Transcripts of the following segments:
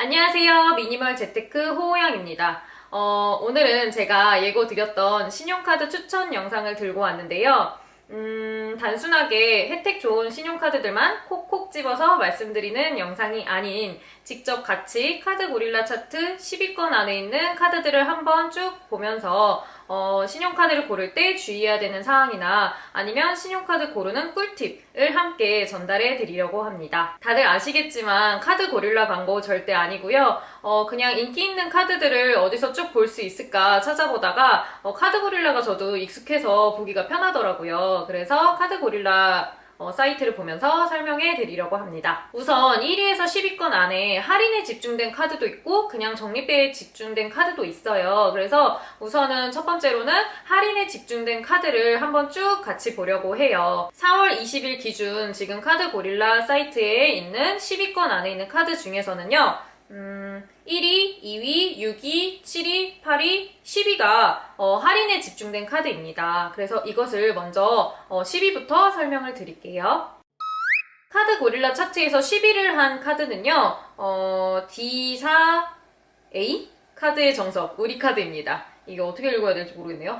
안녕하세요. 미니멀 재테크 호호영입니다. 오늘은 제가 예고 드렸던 신용카드 추천 영상을 들고 왔는데요. 단순하게 혜택 좋은 신용카드들만 콕콕 집어서 말씀드리는 영상이 아닌 직접 같이 카드 고릴라 차트 10위권 안에 있는 카드들을 한번 쭉 보면서 신용카드를 고를 때 주의해야 되는 사항이나 아니면 신용카드 고르는 꿀팁을 함께 전달해 드리려고 합니다. 다들 아시겠지만 카드 고릴라 광고 절대 아니고요. 그냥 인기 있는 카드들을 어디서 쭉 볼 수 있을까 찾아보다가 카드 고릴라가 저도 익숙해서 보기가 편하더라고요. 그래서 카드 고릴라 사이트를 보면서 설명해 드리려고 합니다. 우선 1위에서 10위권 안에 할인에 집중된 카드도 있고 그냥 적립배에 집중된 카드도 있어요. 그래서 우선은 첫 번째로는 할인에 집중된 카드를 한번 쭉 같이 보려고 해요. 4월 20일 기준 지금 카드 고릴라 사이트에 있는 10위권 안에 있는 카드 중에서는요. 1위, 2위, 6위, 7위, 8위, 10위가 할인에 집중된 카드입니다. 그래서 이것을 먼저 10위부터 설명을 드릴게요. 카드 고릴라 차트에서 10위를 한 카드는요. D4A 카드의 정석, 우리 카드입니다. 이게 어떻게 읽어야 될지 모르겠네요.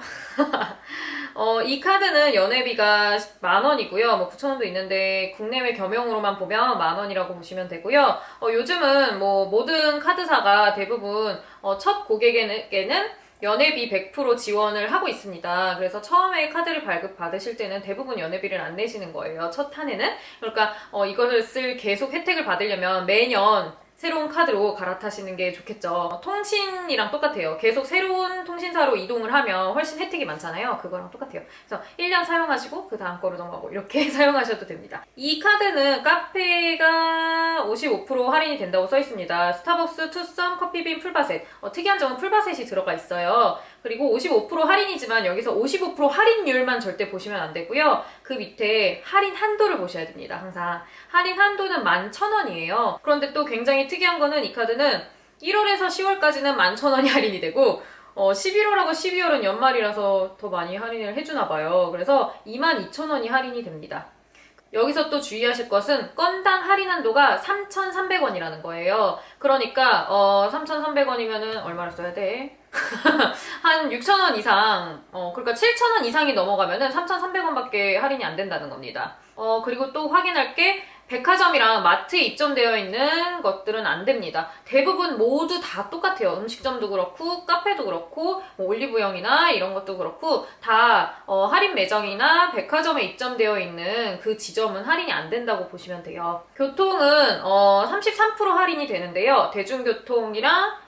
이 카드는 연회비가 10,000원이고요. 뭐 9,000원도 있는데 국내외 겸용으로만 보면 10,000원이라고 보시면 되고요. 요즘은 뭐 모든 카드사가 대부분 첫 고객에게는 연회비 100% 지원을 하고 있습니다. 그래서 처음에 카드를 발급받으실 때는 대부분 연회비를 안 내시는 거예요. 첫 한해는. 그러니까 이거를 계속 혜택을 받으려면 매년 새로운 카드로 갈아타시는 게 좋겠죠. 통신이랑 똑같아요. 계속 새로운 통신사로 이동을 하면 훨씬 혜택이 많잖아요. 그거랑 똑같아요. 그래서 1년 사용하시고 그 다음 거로 넘어가고 이렇게 사용하셔도 됩니다. 이 카드는 카페가 55% 할인이 된다고 써 있습니다. 스타벅스, 투썸, 커피빈, 풀바셋. 특이한 점은 풀바셋이 들어가 있어요. 그리고 55% 할인이지만 여기서 55% 할인율만 절대 보시면 안 되고요. 그 밑에 할인 한도를 보셔야 됩니다. 항상. 할인 한도는 11,000원이에요. 그런데 또 굉장히 특이한 거는 이 카드는 1월에서 10월까지는 11,000원이 할인이 되고 11월하고 12월은 연말이라서 더 많이 할인을 해주나 봐요. 그래서 22,000원이 할인이 됩니다. 여기서 또 주의하실 것은 건당 할인 한도가 3,300원이라는 거예요. 그러니까 3,300원이면은 얼마를 써야 돼? 한 6,000원 이상, 그러니까 7,000원 이상이 넘어가면은 3,300원밖에 할인이 안 된다는 겁니다. 그리고 또 확인할 게 백화점이랑 마트에 입점되어 있는 것들은 안 됩니다. 대부분 모두 다 똑같아요. 음식점도 그렇고 카페도 그렇고 뭐 올리브영이나 이런 것도 그렇고 다 할인 매장이나 백화점에 입점되어 있는 그 지점은 할인이 안 된다고 보시면 돼요. 교통은 33% 할인이 되는데요. 대중교통이랑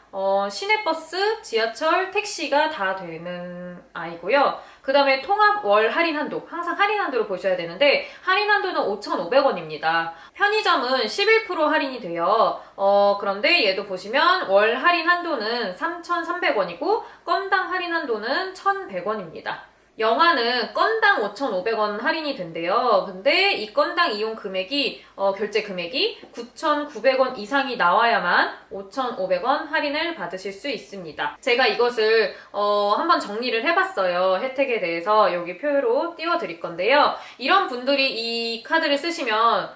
시내버스, 지하철, 택시가 다 되는 아이고요. 그 다음에 통합 월 할인 한도, 항상 할인 한도를 보셔야 되는데 할인 한도는 5,500원입니다. 편의점은 11% 할인이 돼요. 그런데 얘도 보시면 월 할인 한도는 3,300원이고 건당 할인 한도는 1,100원입니다. 영화는 건당 5,500원 할인이 된대요. 근데 이 건당 이용 금액이 결제 금액이 9,900원 이상이 나와야만 5,500원 할인을 받으실 수 있습니다. 제가 이것을 한번 정리를 해봤어요. 혜택에 대해서 여기 표로 띄워드릴 건데요. 이런 분들이 이 카드를 쓰시면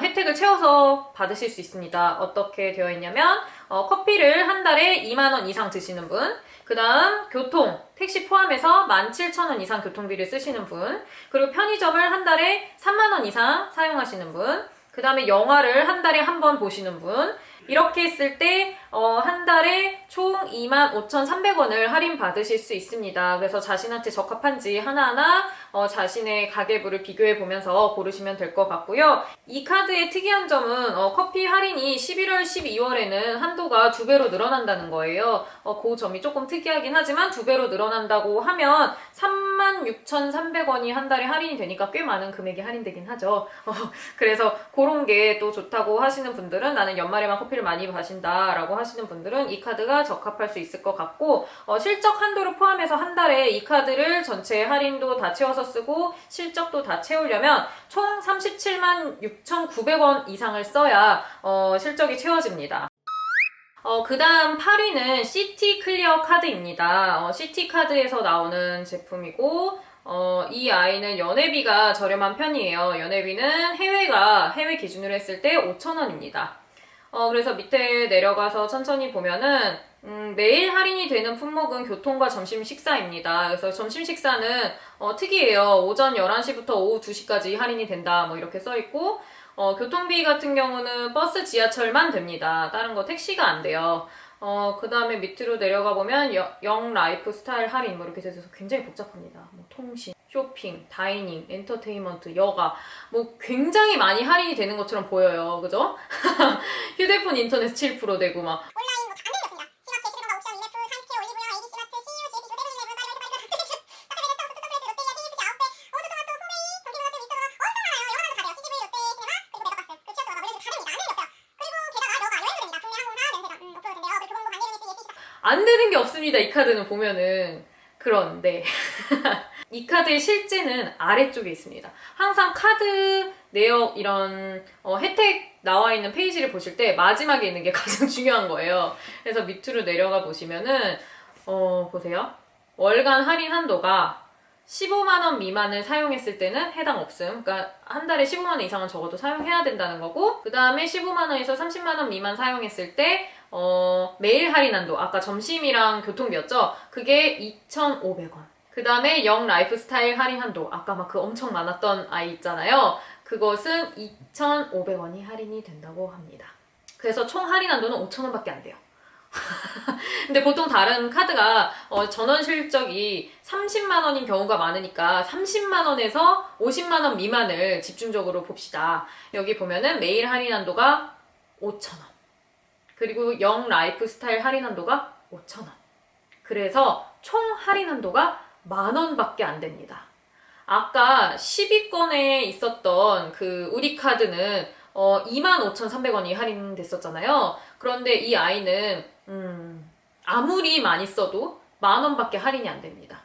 혜택을 채워서 받으실 수 있습니다. 어떻게 되어 있냐면 커피를 한 달에 2만원 이상 드시는 분, 그 다음 교통, 택시 포함해서 17,000원 이상 교통비를 쓰시는 분, 그리고 편의점을 한 달에 3만원 이상 사용하시는 분, 그 다음에 영화를 한 달에 한 번 보시는 분, 이렇게 했을 때 한 달에 총 25,300원을 할인 받으실 수 있습니다. 그래서 자신한테 적합한지 하나하나 자신의 가계부를 비교해 보면서 고르시면 될 것 같고요. 이 카드의 특이한 점은 커피 할인이 11월, 12월에는 한도가 2배로 늘어난다는 거예요. 그 점이 조금 특이하긴 하지만 2배로 늘어난다고 하면 36,300원이 한 달에 할인이 되니까 꽤 많은 금액이 할인되긴 하죠. 그래서 그런 게 또 좋다고 하시는 분들은 나는 연말에만 커피를 많이 마신다 라고 하시는 분들은 이 카드가 적합할 수 있을 것 같고 실적 한도를 포함해서 한 달에 이 카드를 전체 할인도 다 채워서 쓰고 실적도 다 채우려면 총 37만 6,900원 이상을 써야 실적이 채워집니다. 그 다음 8위는 시티 클리어 카드입니다. 시티 카드에서 나오는 제품이고 이 아이는 연회비가 저렴한 편이에요. 연회비는 해외 기준으로 했을 때 5,000원입니다. 그래서 밑에 내려가서 천천히 보면은 매일 할인이 되는 품목은 교통과 점심 식사입니다. 그래서 점심 식사는 특이해요. 오전 11시부터 오후 2시까지 할인이 된다. 뭐 이렇게 써있고 교통비 같은 경우는 버스, 지하철만 됩니다. 다른 거 택시가 안 돼요. 그 다음에 밑으로 내려가 보면 영 라이프 스타일 할인 뭐 이렇게 돼서 굉장히 복잡합니다. 뭐 통신, 쇼핑, 다이닝, 엔터테인먼트, 여가 뭐 굉장히 많이 할인이 되는 것처럼 보여요. 그죠? 휴대폰, 인터넷 7% 되고 막 온라인 뭐 다 안 되는 게 없습니다. 지마켓, 시그널, 옥션, 이네프, 타임스퀘어, 올리브영, ABC 마트, CU, GS, 세븐일레븐, 파리바게뜨, 카페베네스, 서브웨이, 롯데리아, KFC, 아웃백, 오두토마토, 포메이, 돈키호테, 미스터도어 엄청 많아요. 영화관도 다 돼요. CGV, 롯데, 시네마, 그리고 메가박스, 그 치어스토어가 뭐 이런 식으로 다 됩니다. 안 되는 게 없어요. 그리고 게다가 여가 여행도 됩니다. 국내 항공사, 면세점, 오프로 됩니다. 어플 본 거 관리 리미스, EC 안 되는 게 없습니다. 이 카드는 그런데 이 카드의 실제는 아래쪽에 있습니다. 항상 카드 내역 이런 혜택 나와 있는 페이지를 보실 때 마지막에 있는 게 가장 중요한 거예요. 그래서 밑으로 내려가 보시면은 보세요. 월간 할인 한도가 15만 원 미만을 사용했을 때는 해당 없음. 그러니까 한 달에 15만 원 이상은 적어도 사용해야 된다는 거고, 그 다음에 15만 원에서 30만 원 미만 사용했을 때 매일 할인 한도, 아까 점심이랑 교통비였죠? 그게 2,500원. 그 다음에 영 라이프스타일 할인 한도, 아까 막 그 엄청 많았던 아이 있잖아요. 그것은 2,500원이 할인이 된다고 합니다. 그래서 총 할인 한도는 5,000원밖에 안 돼요. 근데 보통 다른 카드가 전원 실적이 30만 원인 경우가 많으니까 30만 원에서 50만 원 미만을 집중적으로 봅시다. 여기 보면은 매일 할인 한도가 5,000원. 그리고 영 라이프 스타일 할인 한도가 5,000원. 그래서 총 할인 한도가 10,000원밖에 안 됩니다. 아까 10위권에 있었던 그 우리 카드는 25,300원이 할인됐었잖아요. 그런데 이 아이는 아무리 많이 써도 10,000원밖에 할인이 안 됩니다.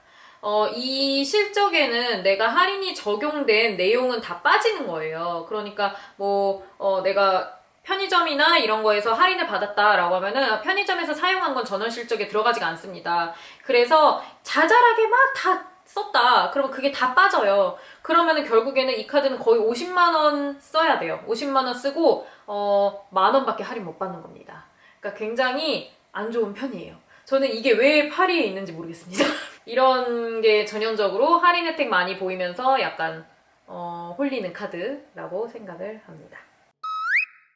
이 실적에는 내가 할인이 적용된 내용은 다 빠지는 거예요. 그러니까 뭐 내가 편의점이나 이런 거에서 할인을 받았다라고 하면은 편의점에서 사용한 건 전원 실적에 들어가지가 않습니다. 그래서 자잘하게 막 다 썼다. 그러면 그게 다 빠져요. 그러면은 결국에는 이 카드는 거의 50만 원 써야 돼요. 50만 원 쓰고 10,000원밖에 할인 못 받는 겁니다. 그러니까 굉장히 안 좋은 편이에요. 저는 이게 왜 파리에 있는지 모르겠습니다. 이런 게 전형적으로 할인 혜택 많이 보이면서 약간 홀리는 카드라고 생각을 합니다.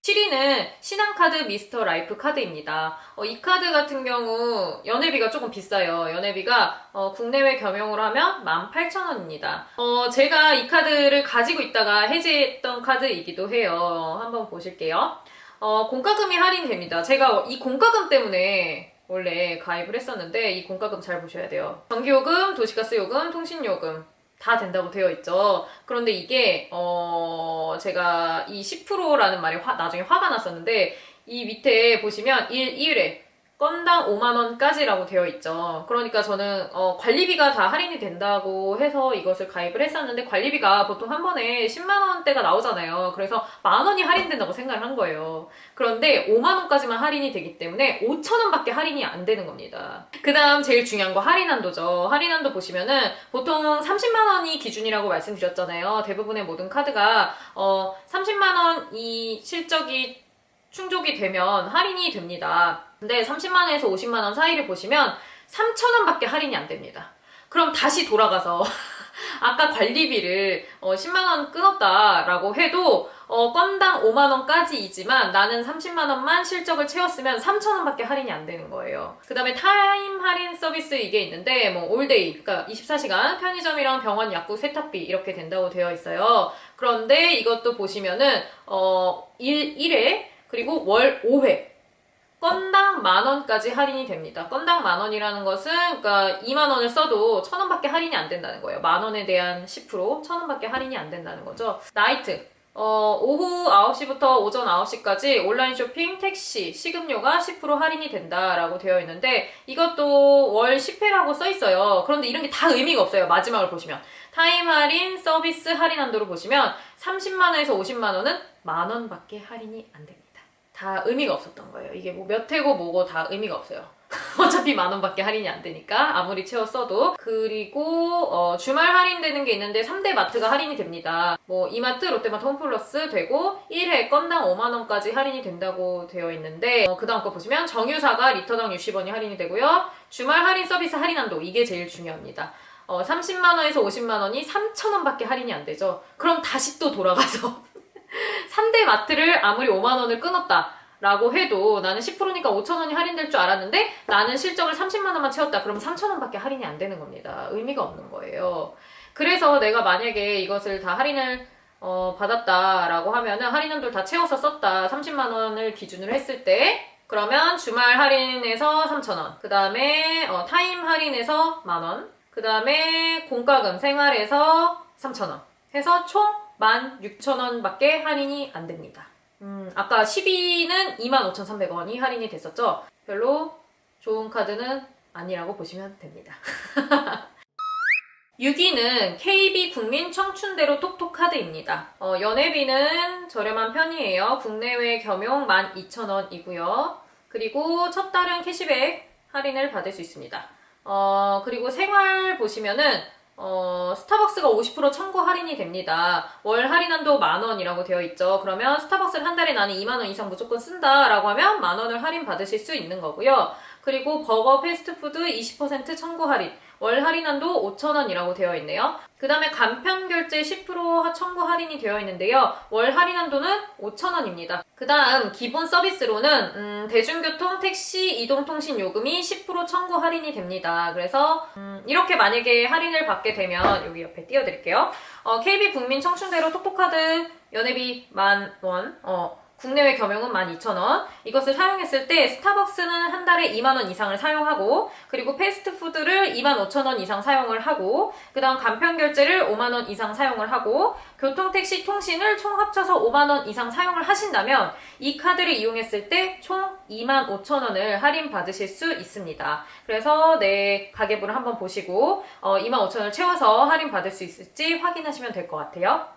7위는 신한카드 미스터 라이프 카드입니다. 이 카드 같은 경우 연회비가 조금 비싸요. 연회비가 국내외 겸용으로 하면 18,000원입니다. 제가 이 카드를 가지고 있다가 해지했던 카드이기도 해요. 한번 보실게요. 공과금이 할인됩니다. 제가 이 공과금 때문에 원래 가입을 했었는데 이 공과금 잘 보셔야 돼요. 전기요금, 도시가스 요금, 통신요금 다 된다고 되어 있죠. 그런데 이게 제가 이 10%라는 말에 나중에 화가 났었는데 이 밑에 보시면 1회 건당 5만 원까지라고 되어 있죠. 그러니까 저는 관리비가 다 할인이 된다고 해서 이것을 가입을 했었는데 관리비가 보통 한 번에 10만 원대가 나오잖아요. 그래서 10,000원이 할인된다고 생각을 한 거예요. 그런데 5만 원까지만 할인이 되기 때문에 5,000원밖에 할인이 안 되는 겁니다. 그 다음 제일 중요한 거 할인한도죠. 할인한도 보시면은 보통 30만 원이 기준이라고 말씀드렸잖아요. 대부분의 모든 카드가 30만 원이 실적이 충족이 되면 할인이 됩니다. 근데 30만 원에서 50만 원 사이를 보시면 3,000원밖에 할인이 안 됩니다. 그럼 다시 돌아가서 아까 관리비를 10만 원 끊었다라고 해도 건당 5만 원까지이지만 나는 30만 원만 실적을 채웠으면 3,000원밖에 할인이 안 되는 거예요. 그 다음에 타임 할인 서비스 이게 있는데 뭐 올데이, 그러니까 24시간 편의점이랑 병원 약국 세탁비 이렇게 된다고 되어 있어요. 그런데 이것도 보시면은 1회 그리고 월 5회 건당 10,000원까지 할인이 됩니다. 건당 10,000원이라는 것은 그러니까 2만 원을 써도 1,000원밖에 할인이 안 된다는 거예요. 10,000원에 대한 10% 1,000원밖에 할인이 안 된다는 거죠. 나이트 오후 9시부터 오전 9시까지 온라인 쇼핑, 택시, 식음료가 10% 할인이 된다라고 되어 있는데 이것도 월 10회라고 써 있어요. 그런데 이런 게 다 의미가 없어요. 마지막을 보시면 타임 할인, 서비스 할인 한도를 보시면 30만 원에서 50만 원은 10,000원밖에 할인이 안 됩니다. 다 의미가 없었던 거예요. 이게 뭐 몇 회고 뭐고 다 의미가 없어요. 어차피 10,000원밖에 할인이 안 되니까 아무리 채웠어도. 그리고 주말 할인되는 게 있는데 3대 마트가 할인이 됩니다. 뭐 이마트, 롯데마트, 홈플러스 되고 1회 건당 5만원까지 할인이 된다고 되어 있는데 그 다음 거 보시면 정유사가 리터당 60원이 할인이 되고요. 주말 할인 서비스 할인한도, 이게 제일 중요합니다. 30만원에서 50만원이 3,000원밖에 할인이 안 되죠. 그럼 다시 또 돌아가서 3대 마트를 아무리 5만원을 끊었다 라고 해도 나는 10%니까 5,000원이 할인될 줄 알았는데 나는 실적을 30만원만 채웠다. 그럼 3,000원밖에 할인이 안 되는 겁니다. 의미가 없는 거예요. 그래서 내가 만약에 이것을 다 할인을 받았다라고 하면은 할인한도를 다 채워서 썼다. 30만원을 기준으로 했을 때 그러면 주말 할인에서 3,000원, 그 다음에 타임 할인에서 만원, 그 다음에 공과금 생활에서 3,000원 해서 총 16,000원밖에 할인이 안 됩니다. 아까 12는 25,300원이 할인이 됐었죠? 별로 좋은 카드는 아니라고 보시면 됩니다. 6위는 KB 국민 청춘대로 톡톡 카드입니다. 연회비는 저렴한 편이에요. 국내외 겸용 12,000원이고요. 그리고 첫 달은 캐시백 할인을 받을 수 있습니다. 그리고 생활 보시면은 스타벅스가 50% 청구 할인이 됩니다. 월 할인한도 10,000원이라고 되어 있죠. 그러면 스타벅스를 한 달에 나는 2만원 이상 무조건 쓴다라고 하면 10,000원을 할인 받으실 수 있는 거고요. 그리고 버거 패스트푸드 20% 청구 할인, 월 할인한도 5,000원이라고 되어 있네요. 그 다음에 간편결제 10% 청구 할인이 되어 있는데요. 월 할인한도는 5,000원입니다. 그 다음 기본 서비스로는 대중교통, 택시, 이동통신 요금이 10% 청구 할인이 됩니다. 그래서 이렇게 만약에 할인을 받게 되면 여기 옆에 띄워드릴게요. KB 국민 청춘대로 톡톡카드 연회비 10,000원, 국내외 겸용은 12,000원. 이것을 사용했을 때 스타벅스는 한 달에 2만원 이상을 사용하고, 그리고 패스트푸드를 25,000원 이상 사용을 하고, 그 다음 간편결제를 5만원 이상 사용을 하고, 교통, 택시, 통신을 총 합쳐서 5만원 이상 사용을 하신다면 이 카드를 이용했을 때 총 25,000원을 할인 받으실 수 있습니다. 그래서 내 가계부를 한번 보시고 25,000원을 채워서 할인 받을 수 있을지 확인하시면 될 것 같아요.